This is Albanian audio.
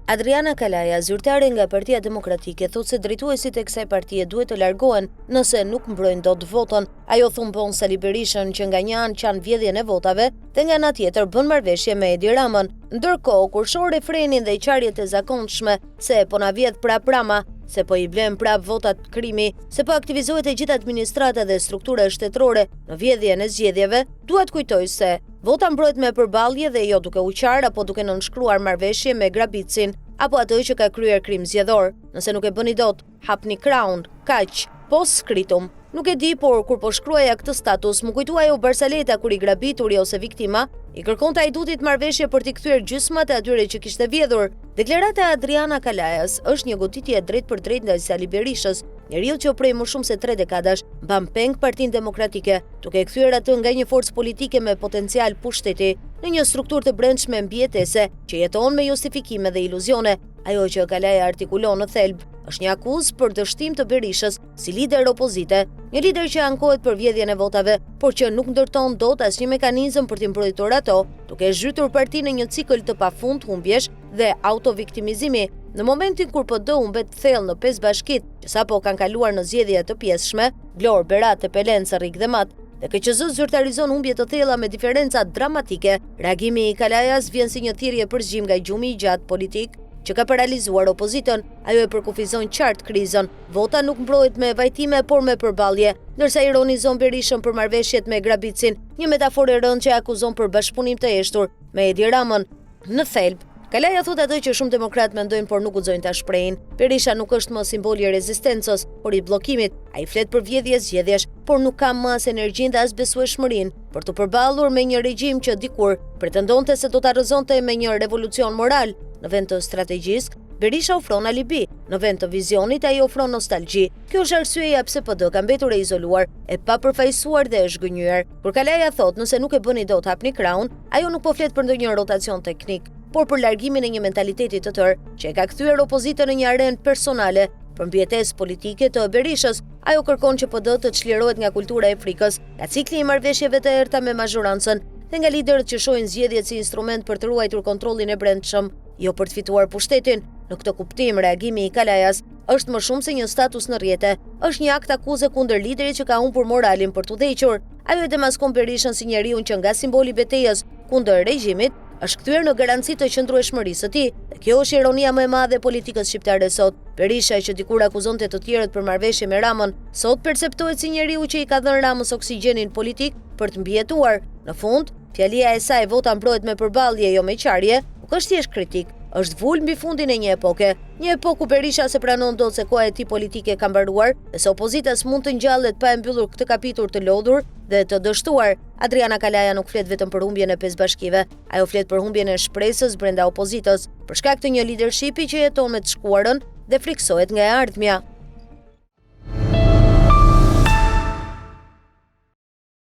Adriana Kalaja, zyrtare nga Partia Demokratike, thotë se drejtuesit e kësaj partie duhet të largohen nëse nuk mbrojnë dot votën. Ajo thumbon Sali Berishën që nga një anë qanë vjedhjen e votave dhe nga ana tjetër bën marrëveshje me Edi Ramën. Ndërkohë, kur shoh refrenin dhe qarjet e zakonshme se po na vjedh prap Rama, se po i blen prap votat krimi, se po aktivizohet e gjithë administrata dhe struktura shtetërore në vjedhjen e zgjedhjeve, duhet kujtoj se vota mbrohet me përballje dhe jo duke u qarë apo duke nënshkruar marrëveshje me grabicin apo atë që ka kryer krim zgjedhor. Nëse nuk e bëni dot, hapni kraun, kaq, post scriptum. Nuk e di, por kur po shkruaja këtë status, më kujtua ajo Barsaleta kur i grabituri ose viktima i kërkonte Ajdutit marrëveshje për t'i kthyer gjysmat e atyre që kishte vjedhur. Deklarata e Adriana Kalajas është një goditje drejt për drejt ndaj Sali Berishës, njeriu që prej më shumë se 3 dekadash mban peng Partinë Demokratike, duke e kthyer atë nga një forcë politike me potencial pushteti në një strukturë të brendshme mbijetese që jeton me justifikime dhe iluzione. Ajo që Kalaja artikulon në thelb është një akuzë për dështim të Berishës si lider opozite, një lider që ankohet për vjedhjen e votave, por që nuk ndërton dot asnjë mekanizëm për t'i mbrojtur ato, duke zhytur partinë në një cikël të pafund humbjesh dhe autoviktimizimi. Në momentin kur PD humbet thellë në 5 bashkit që sapo kanë kaluar në zgjedhje të pjesshme, Vlorë, Berat, Tepelenca, Rrik dhe Mat, dhe KQZ zyrtarizon humbje të thella me diferenca dramatike, reagimi i Kalajas vjen si një thirrje për zgjim nga gjumi i gjatë politik që ka paralizuar opozitën. Ajo e përkufizon qartë krizën. Vota nuk mbrohet me vajtime, por me përballje, ndërsa ironizon Berishën për marrëveshjet me grabicin, një metaforë e rëndë që akuzon për bashkëpunim të eshtur me Edi Ramën. Në thelb, Kalaja thot atë që shumë demokratë mendojnë por nuk guxojnë ta shprehin. Berisha nuk është më simboli i rezistencës, por i bllokimit. Ai flet për vjedhje zgjedhjesh, por nuk ka më as energjinë dhe as besueshmërinë për të përballur me një regjim që dikur pretendonte se do ta rrëzonte me një revolucion moral. Në vend të strategjisë, Berisha ofron alibi, në vend të vizionit ai ofron nostalgji. Kjo është arsyeja pse PD ka mbetur e izoluar, e papërfaqësuar dhe e zhgënjur. Kur Kalaja thot nëse nuk e bëni dot hapni kraun, ajo nuk po flet për ndonjë rotacion teknik, por për largimin e një mentaliteti të tërë që e ka kthyer opozitën në një arenë personale për mbijetesë politike të Berishës. Ajo kërkon që PD të çlirohet nga kultura e frikës, nga cikli i marrëveshjeve të errta me mazhorancën dhe nga liderët që shohin zgjedhjet si instrument për të ruajtur kontrollin e brendshëm, jo për të fituar pushtetin. Në këtë kuptim, reagimi i Kalajas është më shumë se një status në rrjete, është një akt akuze kundër liderit që ka humbur moralin për t'u dhequr. Ajo e demaskon Berishën si njeriu që nga simboli i betejës kundër regjimit është kthyer në garanci të qëndrueshmërisë së tij. Dhe kjo është ironia më e madhe e politikës shqiptare sot. Berisha, që dikur akuzonte të tjerët për marrëveshje me Ramën, sot perceptohet si njeriu që i ka dhënë Ramës oksigjenin politik për të mbijetuar. Në fund, fjalia e saj vota mbrohet me përballje, jo me qarje, nuk është thjesht kritik, është vul mbi fundin e një epoke. Një epokë ku Berisha se pranon dot se koha e tij politike ka mbaruar dhe se opozita s'mund të ngjallet pa e mbyllur këtë kapitull të lodhur dhe të dështuar. Adriana Kalaja nuk flet vetëm për humbjen e 5 bashkive, ajo flet për humbjen e shpresës brenda opozitës, për shkak të një leadershipi që jeton me të shkuarën dhe friksohet nga e ardhmja.